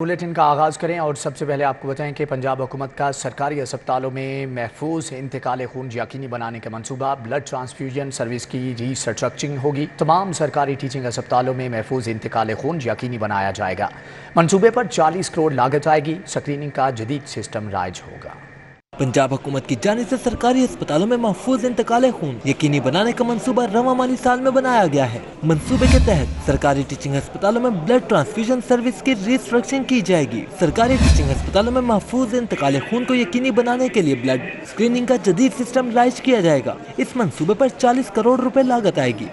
Bulletin का आगाज करें और सबसे पहले आपको बताएं कि पंजाब हुकूमत का सरकारी अस्पतालों में महफूज इंतकाल खून यकीनी बनाने का मंसूबा। ब्लड ट्रांसफ्यूजन सर्विस की रीस्ट्रक्चरिंग होगी। तमाम सरकारी टीचिंग अस्पतालों में महफूज इंतकाल खून यकीनी बनाया जाएगा। मंसूबे पर 40 करोड़ लागत आएगी। स्क्रीनिंग का जदीद सिस्टम राइज होगा। पंजाब हुकूमत की जानिब से सरकारी अस्पतालों में महफूज इंतकाल खून यकीनी बनाने का मंसूबा रवां माली साल में बनाया गया है। मंसूबे के तहत सरकारी टीचिंग अस्पतालों में ब्लड ट्रांसफ्यूजन सर्विस की रीस्ट्रक्चरिंग की जाएगी। सरकारी टीचिंग अस्पतालों में महफूज इंतकाल खून को यकीनी बनाने के लिए ब्लड स्क्रीनिंग का जदीद सिस्टम लाइज किया जाएगा। इस मंसूबे पर 40 करोड़ रुपए लागत आएगी।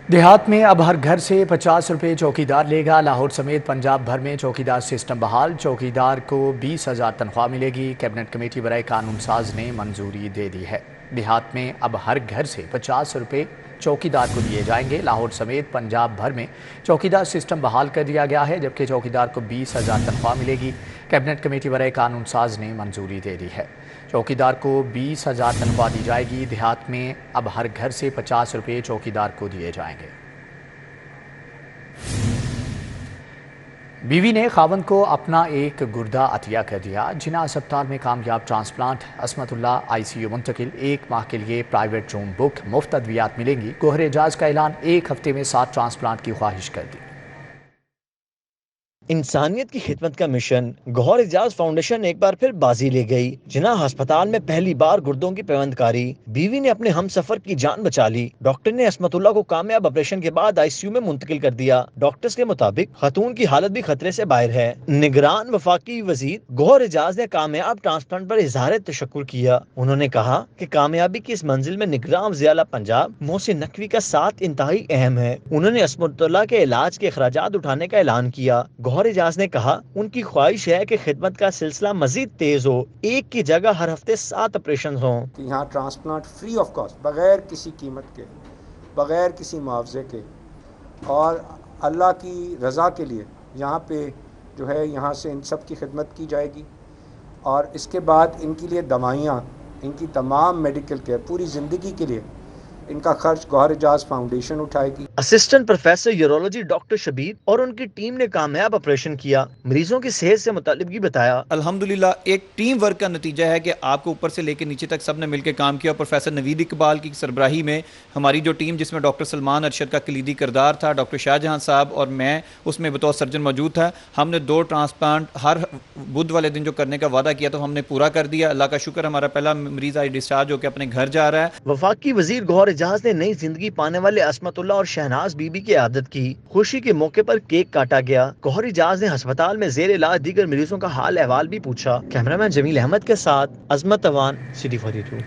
देहात में अब हर घर से 50 रुपये चौकीदार लेगा। लाहौर समेत पंजाब भर में चौकीदार सिस्टम बहाल। चौकीदार को 20,000 तनख्वाह मिलेगी। कैबिनेट कमेटी बराए कानून साज ने मंजूरी दे दी है। देहात में अब हर घर से 50 रुपये चौकीदार को दिए जाएंगे। लाहौर समेत पंजाब भर में चौकीदार सिस्टम बहाल कर दिया गया है, जबकि चौकीदार को 20,000 तनख्वाह मिलेगी। कैबिनेट कमेटी बराए कानून साज ने मंजूरी दे दी है। चौकीदार को 20,000 तनख्वाह दी जाएगी। देहात में अब हर घर से 50 रुपये चौकीदार को दिए जाएंगे। बीवी ने खावंद को अपना एक गुर्दा अतिया कर दिया। जिना अस्पताल में कामयाब ट्रांसप्लांट। असमतुल्लाह ICU मुंतकिल। 1 माह के लिए प्राइवेट रूम बुक। मुफ्त अद्वियात मिलेंगी। गोहर एजाज का ऐलान। 1 हफ्ते में 7 ट्रांसप्लांट की ख्वाहिश कर दी। इंसानियत की खिदमत का मिशन गौहर एजाज फाउंडेशन एक बार फिर बाजी ले गई। जिना अस्पताल में पहली बार गुर्दों की पेवंदकारी। बीवी ने अपने हम सफर की जान बचा ली। डॉक्टर ने असमतुल्लाह को कामयाब ऑपरेशन के बाद ICU में मुंतकिल कर दिया। डॉक्टर्स के मुताबिक खतून की हालत भी खतरे से बाहर है। निगरान वफाकी वजीर गौहर एजाज ने कामयाब ट्रांसप्लांट पर इजहार तशक्कुर किया। उन्होंने कहा कि कामयाबी की इस मंजिल में निगरान वज़ीर-ए-आला पंजाब मोहसिन नकवी का साथ इंतहाई अहम है। उन्होंने असमतुल्लाह के इलाज के अखराजात उठाने का ऐलान किया। गौहर एजाज ने कहा उनकी ख्वाहिश है कि खिदमत का सिलसिला मजीद तेज हो। एक की जगह हर हफ्ते 7 ऑपरेशन हों। यहाँ ट्रांसप्लांट फ्री ऑफ कॉस्ट, बगैर किसी कीमत के, बगैर किसी मुआवजे के और अल्लाह की रज़ा के लिए यहाँ पे जो है यहाँ से इन सब की खिदमत की जाएगी। और इसके बाद इनके लिए दवाइयाँ, इनकी तमाम मेडिकल केयर पूरी ज़िंदगी के लिए इनका खर्च गौहर एजाज फाउंडेशन उठाएगी। Assistant professor urology doctor Shabir और उनकी टीम ने कामयाब ऑपरेशन किया। मरीजों की सेहत से मुतालिब भी बताया। अल्हम्दुलिल्लाह एक टीम वर्क का नतीजा है कि आपको ऊपर से लेकर नीचे तक सबने मिलकर काम किया। प्रोफेसर नवीद इकबाल की सरबराही में हमारी जो टीम, जिसमें डॉक्टर सलमान अरशद का कलीदी किरदार था, डॉक्टर शाहजहां साहब और मैं उसमें बतौर सर्जन मौजूद था। हमने 2 ट्रांसप्लांट हर बुध वाले दिन जो करने का वादा किया तो हमने पूरा कर दिया। अल्लाह का शुक्र, हमारा पहला मरीज आज डिस्चार्ज होकर अपने घर जा रहा है। वफाकी वजीर गौहर एजाज ने नई जिंदगी पाने वाले असमतुल्लाह और शहनाज बीबी की आदत की। खुशी के मौके पर केक काटा गया। गौहर एजाज ने अस्पताल में जेर इलाज दीगर मरीजों का हाल अहवाल भी पूछा। कैमरामैन जमील अहमद के साथ अजमत अवान, सिटी 42।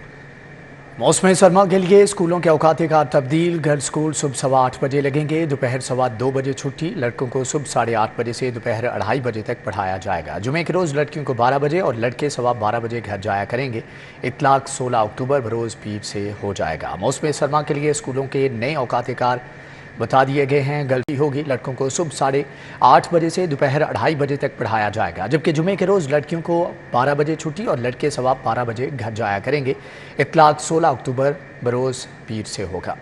मौसम सरमा के लिए स्कूलों के औकात का तब्दील। गर्ल्स स्कूल सुबह 8:15 बजे लगेंगे। दोपहर 2:15 बजे छुट्टी। लड़कों को सुबह 8:30 बजे से दोपहर 2:30 बजे तक पढ़ाया जाएगा। जुमे के रोज़ लड़कियों को 12 बजे और लड़के 12:15 बजे घर जाया करेंगे। इतलाक 16 अक्टूबर बरोज़ पीर से हो जाएगा। मौसम सरमा के लिए स्कूलों के नए औकात कार बता दिए गए हैं। गलती होगी, लड़कों को सुबह 8:30 बजे से दोपहर 2:30 बजे तक पढ़ाया जाएगा, जबकि जुमे के रोज़ लड़कियों को 12 बजे छुट्टी और लड़के 12:15 बजे घर जाया करेंगे। इतलाक 16 अक्टूबर बरोज़ पीर से होगा।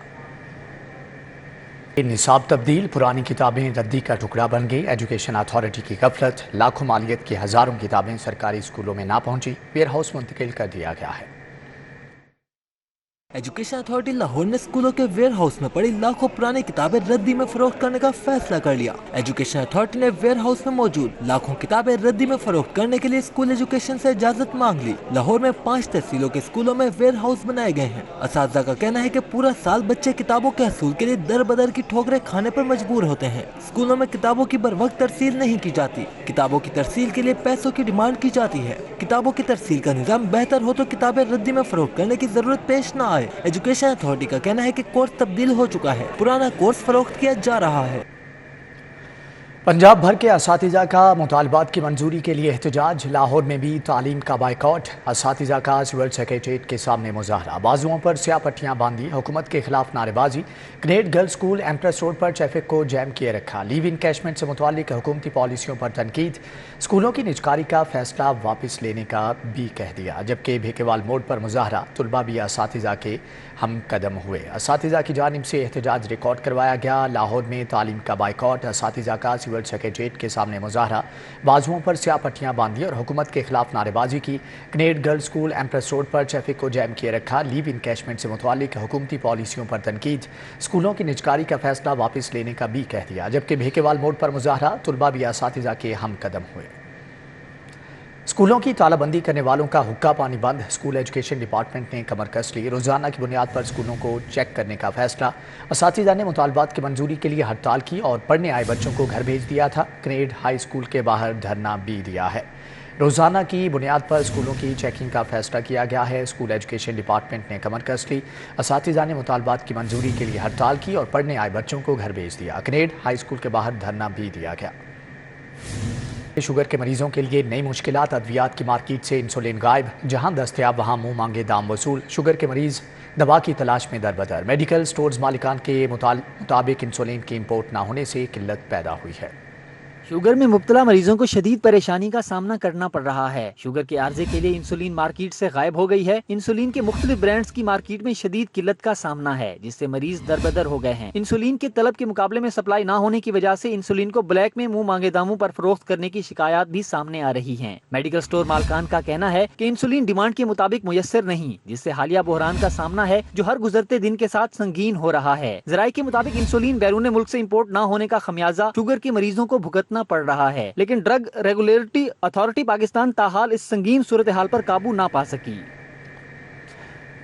निसाब तब्दील। पुरानी किताबें रद्दी का टुकड़ा बन गई। एजुकेशन अथॉरिटी की गफलत। लाखों मालियत की हज़ारों किताबें सरकारी स्कूलों में ना पहुंची। वेयर हाउस मुंतकिल कर दिया गया है। एजुकेशन अथॉरिटी लाहौर ने स्कूलों के वेयर हाउस में पड़ी लाखों पुरानी किताबें रद्दी में फरोख्त करने का फैसला कर लिया। एजुकेशन अथॉरिटी ने वेयर हाउस में मौजूद लाखों किताबें रद्दी में फरोख्त करने के लिए स्कूल एजुकेशन से इजाजत मांग ली। लाहौर में 5 तहसीलों के स्कूलों में वेयर हाउस बनाए गए हैं। असातिज़ा का कहना है कि पूरा साल बच्चे किताबों के हसूल के लिए दर बदर की ठोकरें खाने पर मजबूर होते हैं। स्कूलों में किताबों की बर वक्त तरसील नहीं की जाती। किताबों की तरसील के लिए पैसों की डिमांड की जाती है। किताबों की तरसील का निजाम बेहतर हो तो किताबें रद्दी में फरोख्त करने की जरूरत पेश न आए। एजुकेशन अथॉरिटी का कहना है कि कोर्स तब्दील हो चुका है, पुराना कोर्स फरोख्त किया जा रहा है। पंजाब भर के असातिज़ा का मुतालबात की मंजूरी के लिए एहतजाज। लाहौर में भी तालीम का बाइकॉट। असातिज़ा का सिविल सेक्रेटेरिएट के सामने मुजाहरा। बाजुओं पर स्याह पट्टियाँ बांधी। हुकूमत के खिलाफ नारेबाजी। Great girls school empress road पर ट्रैफिक को जैम किए रखा। लीव इनकैशमेंट से मुतालिक हुकूमती पॉलिसियों पर तनकीद। स्कूलों की निजकारी का फैसला वापस लेने का भी कह दिया, जबकि भेकेवाल मोड़ पर मुजाहरा। तुलबा भी असातिज़ा के हम कदम हुए। असातिज़ा की जानिब से एहतजाज रिकॉर्ड करवाया गया। लाहौर में तालीम का बाइकॉट। असातिज़ा का सिविल सेक्रेटरीट के सामने मुजाहरा, बाजुओं पर स्याह पट्टियां बांधी और हुकूमत के खिलाफ नारेबाजी की। कनेड गर्ल्स स्कूल एम्प्रेस रोड पर ट्रैफिक को जैम किए रखा। लीव इनकैशमेंट से मुतालिक हुकूमती पॉलिसियों पर तनकीद। स्कूलों की निजकारी का फैसला वापस लेने का भी कह दिया। जबकि भेकेवाल मोड़ पर मुजाहरा, तुलबा भी असातिज़ा के हम कदम हुए। स्कूलों की तालाबंदी करने वालों का हुक्का पानी बंद। स्कूल एजुकेशन डिपार्टमेंट ने कमर कस ली। रोजाना की बुनियाद पर स्कूलों को चेक करने का फैसला। असातिज़ा ने मुतालबात की मंजूरी के लिए हड़ताल की और पढ़ने आए बच्चों को घर भेज दिया था। कनेड हाई स्कूल के बाहर धरना भी दिया है। रोजाना की बुनियाद पर स्कूलों की चेकिंग का फैसला किया गया है। स्कूल एजुकेशन डिपार्टमेंट ने कमर कस ली। असातिज़ा ने मुतालबात की मंजूरी के लिए हड़ताल की और पढ़ने आए बच्चों को घर भेज दिया। कनेड हाई स्कूल के बाहर धरना भी दिया गया। शुगर के मरीजों के लिए नई मुश्किलात। अद्वियात की मार्केट से इंसुलिन गायब, जहां दस्तयाब वहां मुंह मांगे दाम वसूल। शुगर के मरीज दवा की तलाश में दरबदर। मेडिकल स्टोर्स मालिकान के मुताबिक इंसुलिन की इंपोर्ट ना होने से किल्लत पैदा हुई है। शुगर में मुब्तला मरीजों को शदीद परेशानी का सामना करना पड़ रहा है। शुगर के आर्जे के लिए इंसुलिन मार्केट से गायब हो गई है। इंसुलिन के मुख्तलिफ ब्रांड्स की मार्केट में शदीद किल्लत का सामना है, जिससे मरीज दरबदर हो गए हैं। इंसुलिन के तलब के मुकाबले में सप्लाई ना होने की वजह से इंसुलिन को ब्लैक में मुंह मांगे दामों पर फरोख्त करने की शिकायत भी सामने आ रही है। मेडिकल स्टोर मालकान का कहना है कि इंसुलिन डिमांड के मुताबिक मुयस्सर नहीं, जिससे हालिया बहरान का सामना है जो हर गुजरते दिन के साथ संगीन हो रहा है। ज़राए के मुताबिक इंसुलिन बैरून मुल्क से इम्पोर्ट न होने का खमियाजा शुगर के मरीजों को भुगतना पड़ रहा है, लेकिन ड्रग रेगुलेटरी अथॉरिटी पाकिस्तान ताहाल इस संगीन सूरत हाल पर काबू ना पा सकी।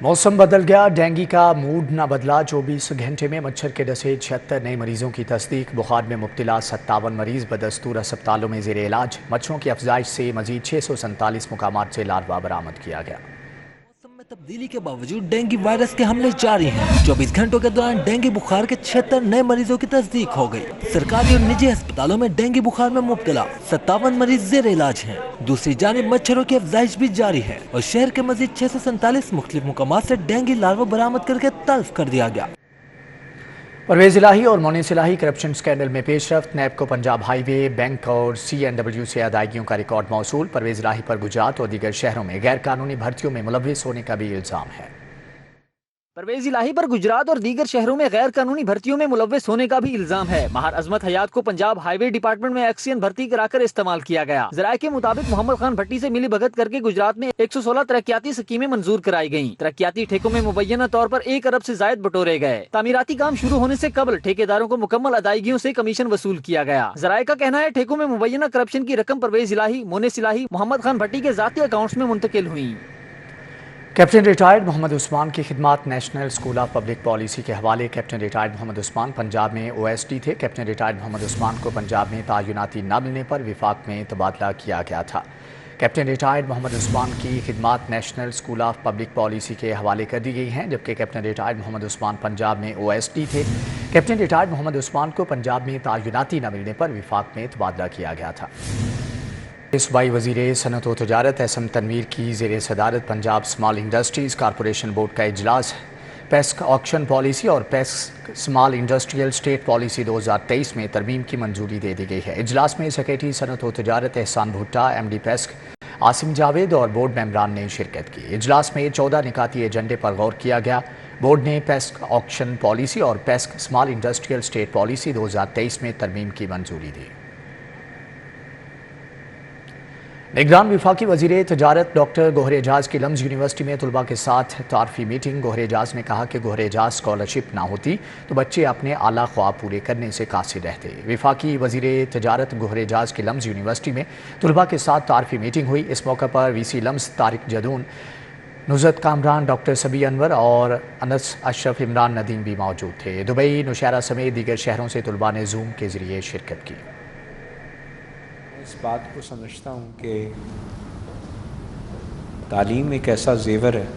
मौसम बदल गया, डेंगू का मूड ना बदला। 24 घंटे में मच्छर के डसे 76 नए मरीजों की तस्दीक। बुखार में मुब्तला 57 मरीज बदस्तूर अस्पतालों में ज़ेर इलाज। मच्छरों की अफजाइश से मजीद 647 मुकामात से लार्वा बरामद किया गया। तब्दीली के बावजूद डेंगू वायरस के हमले जारी हैं। 24 घंटों के दौरान डेंगू बुखार के 76 नए मरीजों की तस्दीक हो गई। सरकारी और निजी अस्पतालों में डेंगू बुखार में मुब्तला 57 मरीज जेर इलाज हैं। दूसरी जानिब मच्छरों की अफजाइश भी जारी है और शहर के मजीद 647 मुख्तलिफ मुकामात से डेंगू लार्वा बरामद करके तल्फ कर दिया गया। परवेज इलाही और मोनिस इलाही करप्शन स्कैंडल में पेशरफ्त। नैब को पंजाब हाईवे, बैंक और CNW से अदायगियों का रिकॉर्ड मौसूल। परवेज इलाही पर गुजरात और दीगर शहरों में गैर कानूनी भर्तियों में मुलव्विस होने का भी इल्जाम है। परवेज इलाही पर गुजरात और दीगर शहरों में गैर कानूनी भर्तियों में मुलव्विस होने का भी इल्जाम है। महार अजमत हयात को पंजाब हाईवे डिपार्टमेंट में एक्सियन भर्ती कराकर इस्तेमाल किया गया। ज़राए के मुताबिक मोहम्मद खान भट्टी से मिली भगत करके गुजरात में 116 तरक्याती स्कीमें मंजूर कराई गयी। तरक्याती ठेकों में मुबैना तौर पर 1 अरब से जायद बटोरे गए। तामीराती काम शुरू होने से कबल ठेकेदारों को मुकम्मल अदायगियों से कमीशन वसूल किया गया। ज़राए का कहना है ठेकों में मुबैना करप्शन की रकम परवेज इलाही, मोनिस इलाही, मोहम्मद खान भट्टी के जाती अकाउंट्स में मुंतकिल हुई। कैप्टन रिटायर्ड मोहम्मद उस्मान की खिदमात national school of public policy के हवाले। कैप्टन रिटायर्ड मोहम्मद उस्मान पंजाब में OSD थे। कैप्टन रिटायर्ड मोहम्मद उस्मान को पंजाब में तायुनाती न मिलने पर विफाक में तबादला किया गया था। कैप्टन रिटायर्ड मोहम्मद उस्मान की खिदमात national school of public policy के हवाले कर दी गई हैं, जबकि कैप्टन रिटायर्ड मोहम्मद उस्मान पंजाब में OSD थे। कैप्टन रिटायर्ड मोहम्मद उस्मान को पंजाब में तायुनाती न मिलने पर विफाक में तबादला किया गया था। सूबाई वज़ीर सनअत व तजारत SM तनवीर की ज़ेर सदारत Punjab small industries corporation board का इजलास। पेस्क ऑक्शन पॉलिसी और पेस्क स्मॉल इंडस्ट्रियल स्टेट पॉलिसी 2023 में तरमीम की मंजूरी दे दी गई है। इजलास में सेक्रेटरी सनअत व तजारत एहसान भुट्टा, MD पेस्क आसिम जावेद और बोर्ड मेंबरान ने शिरकत की। इजलास में 14 निकाती एजेंडे पर गौर किया गया। बोर्ड ने पेस्क ऑक्शन पॉलिसी और पेस्क स्मॉल इंडस्ट्रियल स्टेट पॉलिसी 2023 में तरमीम की मंजूरी दी। निगरान विफाकी वज़ीर तजारत डॉक्टर गोहर एजाज की लम्स यूनिवर्सिटी में तलबा के साथ तारफी मीटिंग। गोहर एजाज ने कहा कि गोहर एजाज स्कॉलरशिप ना होती तो बच्चे अपने आला ख्वाब पूरे करने से कासिर रहते। विफाकी वज़ीर तजारत गोहर एजाज की लम्स यूनिवर्सिटी में तलबा के साथ तारफी मीटिंग हुई। इस मौके पर VC LUMS Tariq Jadoon, Nusrat Kamran, doctor Sabi Anwar और अनस अशरफ इमरान नदीम भी मौजूद थे। दुबई, नौशहरा समेत दीगर शहरों से तलबा ने जूम के ज़रिए शिरकत की। इस बात को समझता हूँ कि तालीम एक ऐसा ज़ेवर है,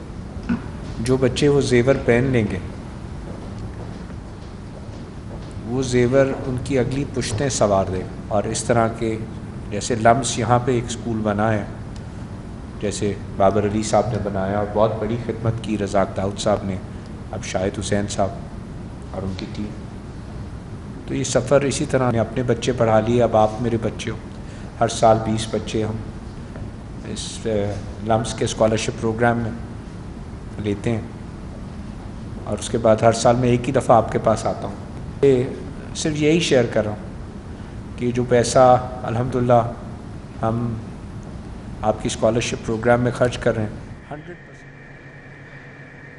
जो बच्चे वो ज़ेवर पहन लेंगे, वो ज़ेवर उनकी अगली पुश्तें संवार देगा। और इस तरह के जैसे लम्स यहाँ पे एक स्कूल बना है, जैसे बाबर अली साहब ने बनाया और बहुत बड़ी खिदमत की रज़ाक दाऊद साहब ने, अब शाहिद हुसैन साहब और उनकी टीम। तो ये सफ़र इसी तरह ने अपने बच्चे पढ़ा लिए, अब आप मेरे बच्चे हो। हर साल 20 बच्चे हम इस लम्स के स्कॉलरशिप प्रोग्राम में लेते हैं और उसके बाद हर साल मैं एक ही दफ़ा आपके पास आता हूँ। सिर्फ यही शेयर कर रहा हूँ कि जो पैसा अल्हम्दुलिल्लाह हम आपकी स्कॉलरशिप प्रोग्राम में खर्च कर रहे हैं 100%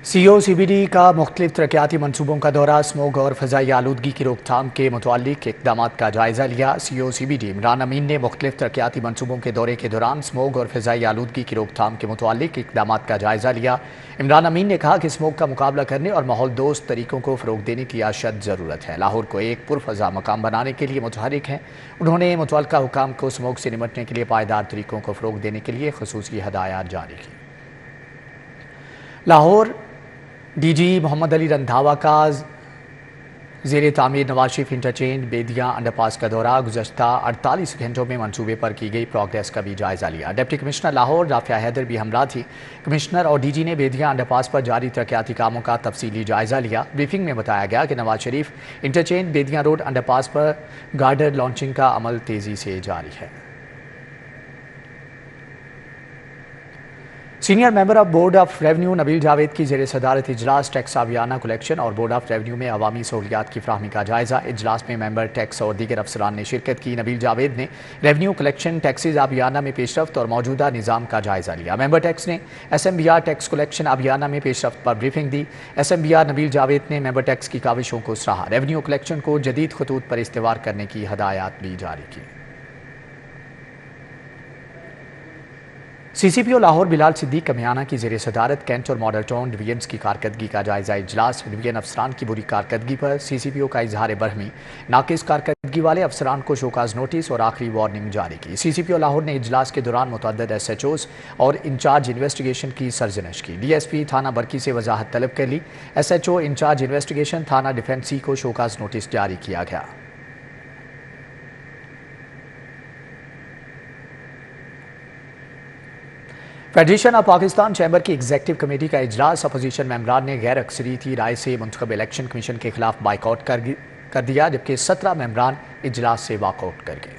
COCBD का मुख्तलिफ तरक्याती मनसूबों का दौरा, स्मोग और फ़ज़ाई आलूदगी की रोकथाम के मुतालिक इक़दामात का जायज़ा लिया। COCBD इमरान अमीन ने मुख्तलिफ तरक्याती मनसूबों के दौरे के दौरान स्मोग और फ़ज़ाई आलूदगी की रोकथाम के मुतालिक इक़दामात का जायज़ा लिया। इमरान अमीन ने कहा कि स्मोग का मुकाबला करने और माहौल दोस्त तरीक़ों को फ़रोग़ देने की अशद ज़रूरत है। लाहौर को एक पुरफ़ज़ा मकाम बनाने के लिए मुतहरिक हैं। उन्होंने मुतल्लिक़ा हुकाम को स्मोग से निमटने के लिए पायदार तरीक़ों को फ़रोग़ देने के लिए ख़ुसूसी हदायत जारी की। लाहौर DG मोहम्मद अली रंधावा का ज़ेरे तामीर नवाज शरीफ इंटरचेंज बेदिया अंडरपास का दौरा, गुज़श्ता 48 घंटों में मंसूबे पर की गई प्रोग्रेस का भी जायज़ा लिया। डिप्टी कमिश्नर लाहौर राफिया हैदर भी हमरा थी। कमिश्नर और DG ने बेदिया अंडरपास पर जारी तरक्याती कामों का तफसीली जायज़ा लिया। ब्रीफिंग में बताया गया कि नवाज शरीफ इंटरचेंज बेदिया रोड अंडरपास पर गार्डर लॉन्चिंग का अमल तेज़ी से जारी है। Senior member of board of revenue Nabeel Javed की ज़ेरे सदारत इजलास टैक्स आबियाना कलेक्शन और बोर्ड ऑफ रेवेन्यू में अवामी सहूलियात की फ्राहमी का जायज़ा। इजलास में मेंबर टैक्स और दीगर अफसरान ने शिरकत की। नबील जावेद ने रेवेन्यू कलेक्शन टैक्सेज आबियाना में पेशरफ्त और मौजूदा निज़ाम का जायज़ा लिया। मेंबर टैक्स ने SMBR टैक्स कलेक्शन आबियाना में पेशरफ्त पर ब्रीफिंग दी। SMBR नबील जावेद ने मेंबर टैक्स की काविशों को सराहा। रेवेन्यू कलेक्शन को जदीद खतूत पर इस्तेवार करने की हदायत भी जारी की। CCPO लाहौर बिलाल सिद्दीक कमियाना की ज़ेरे सदारत कैंट और मॉडल टाउन डिवीजन्स की कारकर्दगी का जायज़ा इजलास। डिवीजन अफसरान की बुरी कारकर्दगी पर CCPO का इजहार बरहमी, नाकिस कारकर्दगी वाले अफसरान को शोकाज नोटिस और आखिरी वार्निंग जारी की। CCPO लाहौर ने इजलास के दौरान मुतअद्दिद SHOs और इंचार्ज इन्वेस्टिगेशन की सरजनश की। DSP थाना बरकी से वजाहत तलब कर ली। SHO इंचार्ज इन्वेस्टिगेशन थाना डिफेंस C को शोकाज नोटिस जारी किया गया। फेडरेशन ऑफ पाकिस्तान चैम्बर की एग्जेक्टिव कमेटी का इजलास, अपोजिशन मेंबरान ने गैर अक्सरियती राय से मुंतखब इलेक्शन कमीशन के खिलाफ बाइकआउट कर दिया, जबकि 17 मेंबरान इजलास से वॉकआउट कर गए।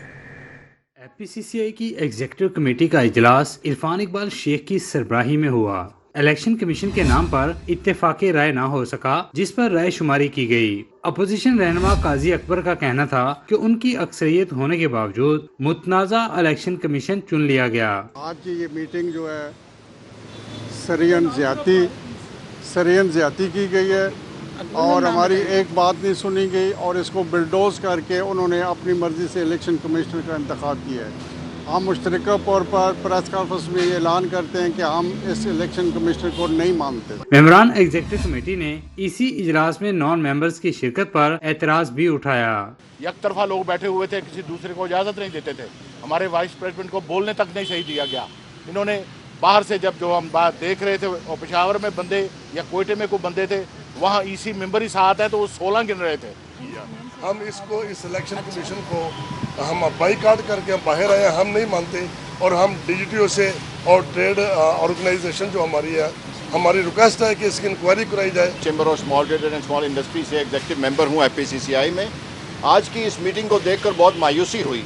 FPCCI की एग्जेक्टिव कमेटी का इजलास इरफान इकबाल शेख की सरबराही में हुआ। इलेक्शन कमीशन के नाम पर इत्तेफाक़ी राय ना हो सका, जिस पर राय शुमारी की गई। अपोजिशन रहनुमा काजी अकबर का कहना था कि उनकी अक्सरियत होने के बावजूद मुतनाज़ा इलेक्शन कमीशन चुन लिया गया। आज की ये मीटिंग जो है सरियन ज़्यादती की गई है और हमारी एक बात नहीं सुनी गई और इसको बिल्डोज करके उन्होंने अपनी मर्जी से इलेक्शन कमिश्नर का इंतखाब किया है। हम मुश्तरका तौर पर प्रेस कॉन्फ्रेंस में ये ऐलान करते हैं कि हम इस इलेक्शन कमिश्नर को नहीं मानते। मेंबरान एग्जीक्यूटिव कमेटी ने इसी इजलास में नॉन मेंबर्स की शिरकत पर एतराज भी उठाया। एक तरफा लोग बैठे हुए थे, किसी दूसरे को इजाज़त नहीं देते थे। हमारे वाइस प्रेसिडेंट को बोलने तक नहीं सही दिया गया। इन्होंने बाहर से जब जो हम बात देख रहे थे और पेशावर में बंदे या कोयटे में कोई बंदे थे, वहाँ EC मेंबर ही साथ है तो वो 16 गिन रहे थे। हम इसको इस इलेक्शन कमीशन को हम बाइकाट करके हम बाहर आए, हम नहीं मानते और हम DGTO से और ट्रेड ऑर्गेनाइजेशन जो हमारी है, हमारी रिक्वेस्ट है कि इसकी इंक्वायरी कराई जाए। Chamber of small trade and small industry से एग्जीक्यूटिव मेंबर हूँ FPCCI में। आज की इस मीटिंग को देखकर बहुत मायूसी हुई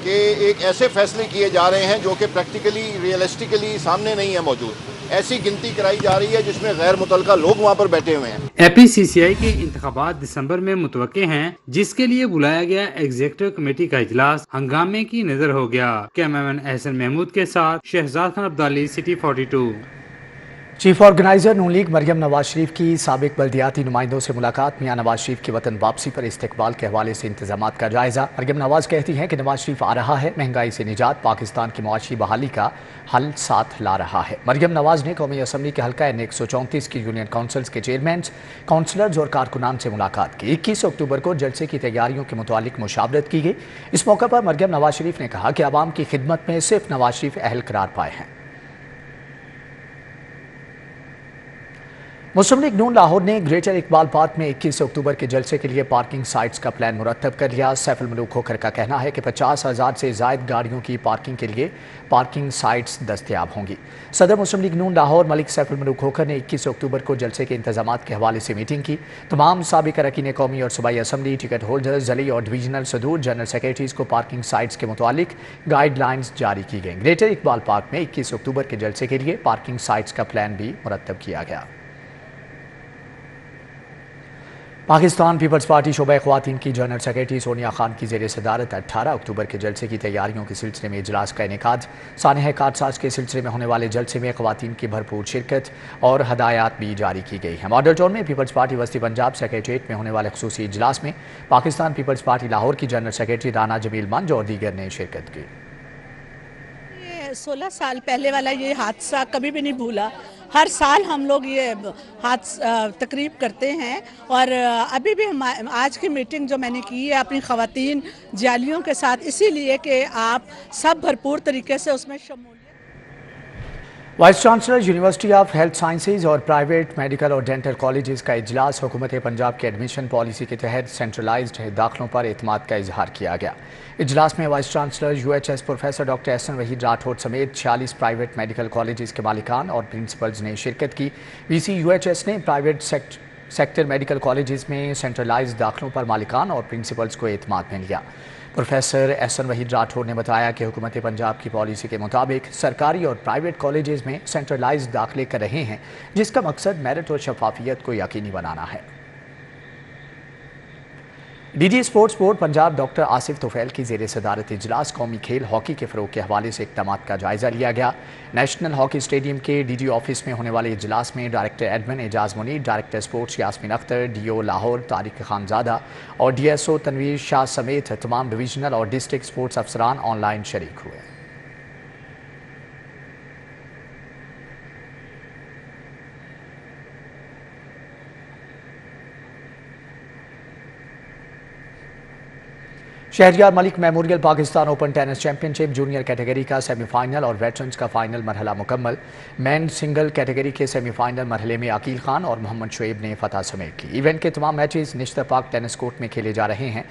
कि एक ऐसे फैसले किए जा रहे हैं जो कि प्रैक्टिकली रियलिस्टिकली सामने नहीं है मौजूद। ऐसी गिनती कराई जा रही है जिसमें गैर मुतल्लका लोग वहाँ पर बैठे हुए हैं। FPCCI के इंतखाबात दिसंबर में मुतवक्के हैं, जिसके लिए बुलाया गया एग्जीक्यूटिव कमेटी का इजलास हंगामे की नजर हो गया। कैमरामैन एहसन महमूद के साथ Shahzad Khan Abdali, city 42। Chief organiser Noon League Maryam Nawaz Sharif की साबिक बल्दियाती नुमाइंदों से मुलाकात, मियां नवाज शरीफ की वतन वापसी पर इस्तकबाल के हवाले से इंतजामात का जायजा। मरियम नवाज कहती हैं कि नवाज शरीफ आ रहा है, महंगाई से निजात, पाकिस्तान की मुआशी बहाली का हल साथ ला रहा है। मरियम नवाज ने कौमी असम्बली के हल्का N 134 की यूनियन काउंसिल्स के चेयरमैन, काउंसलर्स और कारकुनान से मुलाकात की। 21 अक्टूबर को जलसे की तैयारियों के मुतालिक मुशावरत की गई। इस मौके पर मरियम नवाज शरीफ ने कहा कि आवाम की खिदमत में सिर्फ नवाज शरीफ अहल करार पाए हैं। मुस्लिम लीग नून लाहौर ने ग्रेटर इकबाल पार्क में 21 अक्टूबर के जलसे के लिए पार्किंग साइट्स का प्लान मुरतब कर लिया। सैफुल मलूक खोखर का कहना है कि 50,000 से ज़ायद गाड़ियों की पार्किंग के लिए पार्किंग साइट्स दस्तयाब होंगी। सदर मुस्लिम लीग नून लाहौर मलिक सैफुल मलूक खोखर ने 21 अक्टूबर को जलसे के इंतजामात के हवाले से मीटिंग की। तमाम साबिक अरकान कौमी और सूबाई असम्बली, टिकट होल्डर्स, जली और डिवीजनल सदूर, जनरल सेक्रेटरीज को पार्किंग साइट्स के मुतालिक गाइडलाइंस जारी की गई। ग्रेटर इकबाल पार्क में 21 अक्टूबर के जलसे के लिए पार्किंग साइट्स का प्लान भी मुरतब किया गया। पाकिस्तान पीपल्स पार्टी शोबा ख्वातीन की जनरल सेक्रेटरी सोनिया खान की ज़ेर सदारत 18 अक्टूबर के जलसे की तैयारियों के सिलसिले में इजलास का इनेकाद। सानह कारसाज के सिलसिले में होने वाले जलसे में ख्वातीन की भरपूर शिरकत और हदायत भी जारी की गई है। मॉडल टाउन में पीपल्स पार्टी वस्ती पंजाब सेक्रेटरीट में होने वाले खुसूसी इजलास में पाकिस्तान पीपल्स पार्टी लाहौर की जनरल सेक्रेटरी राना जमील मंज और दीगर ने शिरकत की। 16 साल पहले वाला ये हादसा कभी भी नहीं भूला। हर साल हम लोग ये तकरीब करते हैं और अभी भी हम आज की मीटिंग जो मैंने की है अपनी ख़वातीन जालियों के साथ, इसीलिए कि आप सब भरपूर तरीके से उसमें शमूलियत। Vice chancellor university of health sciences और प्राइवेट मेडिकल और डेंटल कॉलेजेस का इजलास हुकूमत पंजाब की एडमिशन पॉलिसी के तहत सेंट्रलाइज्ड दाखिलों पर एतमाद का इजहार किया गया। इजलास में vice chancellor UHS professor doctor Ehsan Waheed Rathore समेत 46 प्राइवेट मेडिकल कॉलेजेस के मालिकान और प्रिंसिपल्स ने शिरकत की। VC UHS ने प्राइवेट सेक्टर मेडिकल कॉलेजेस में सेंट्रलाइज्ड दाखिलों पर मालिकान और प्रिंसिपल्स को एतमाद में लिया। प्रोफेसर एहसन वहीद राठौड़ ने बताया कि हुकूमत पंजाब की पॉलिसी के मुताबिक सरकारी और प्राइवेट कॉलेजेस में सेंट्रलाइज्ड दाखिले कर रहे हैं, जिसका मकसद मेरिट और शफाफियत को यकीनी बनाना है। DG sports board Punjab doctor Asif Tufail की ज़ेर सदारत इजलास कौमी खेल हॉकी के फ़रोग़ के हवाले से इक़दामात का जायज़ा लिया गया। नेशनल हॉकी स्टेडियम के DG ऑफिस में होने वाले इजलास में director admin Ejaz Munir, director sports Yasmeen Akhtar, DO Lahore Tariq Khanzada और DSO तनवीर शाह समेत तमाम डिवीजनल और डिस्ट्रिक्ट स्पोर्ट्स अफसरान ऑनलाइन शरीक हुए। Shahryar Malik memorial Pakistan open tennis championship junior category का सेमीफाइनल और वेटरन्स का फाइनल मरहला मुकम्मल। मैन सिंगल कैटेगरी के सेमीफाइनल मरहले में अकील खान और मोहम्मद शुएब ने फतह समेट ली। इवेंट के तमाम मैचेस निश्तर पाक टेनिस कोर्ट में खेले जा रहे हैं,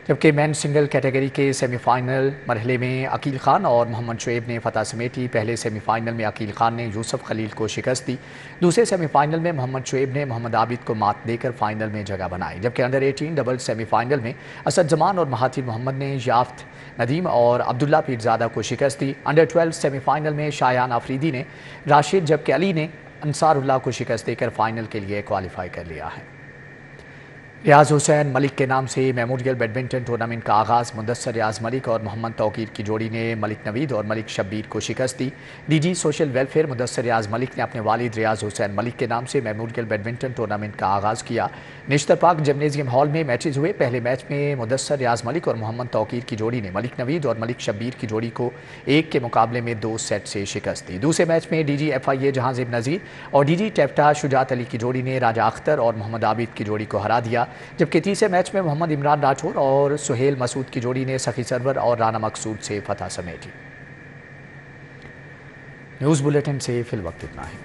जबकि मैन सिंगल कैटेगरी के सेमीफाइनल मरहले में अकील खान और मोहम्मद शुएब ने फतह समेटी। पहले सेमीफाइनल में अकील खान ने यूसुफ खलील को शिकस्त दी। दूसरे सेमीफाइनल में मोहम्मद शुएब ने मोहम्मद आबिद को मात देकर फाइनल में जगह बनाई, जबकि अंडर 18 डबल सेमीफाइनल में असद जमान और महातिर मोहम्मद ने याफ्त नदीम और अब्दुल्ला पीरजादा को शिकस्त दी। अंडर 12 सेमीफाइनल में शायान आफरीदी ने राशिद जबकि अली ने अंसारुल्लाह को शिकस्त देकर फाइनल के लिए क्वालिफाई कर लिया है। रियाज हुसैन मलिक के नाम से मेमोरियल बैडमिंटन टूर्नामेंट का आगाज़। मुदस्सर रियाज मलिक और मोहम्मद तौकीर की जोड़ी ने मलिक नवीद और मलिक शब्बीर को शिकस्त दी। DG सोशल वेलफेयर मुदस्सर रियाज मलिक ने अपने वालिद रियाज हुसैन मलिक के नाम से मेमोरियल बैडमिंटन टूर्नामेंट का आगाज़ किया। निश्तर पाक जिम्नेजियम हॉल में मैचेज हुए। पहले मैच में मुदस्सर रियाज मलिक और मोहम्मद तौकीर की जोड़ी ने मलिक नवीद और मलिक शब्बीर की जोड़ी को 1 के मुकाबले में 2 सेट से शिकस्त दी। दूसरे मैच में DG FIA जहांज़ेब नज़ीर और DG टेफ्टा शुजात अली की जोड़ी ने राजा अख्तर और मोहम्मद आबिद की जोड़ी को हरा दिया, जबकि तीसरे मैच में मोहम्मद इमरान राठौर और सुहेल मसूद की जोड़ी ने सखी सरवर और राना मकसूद से फतह समेटी। न्यूज़ बुलेटिन से फिल वक्त इतना ही।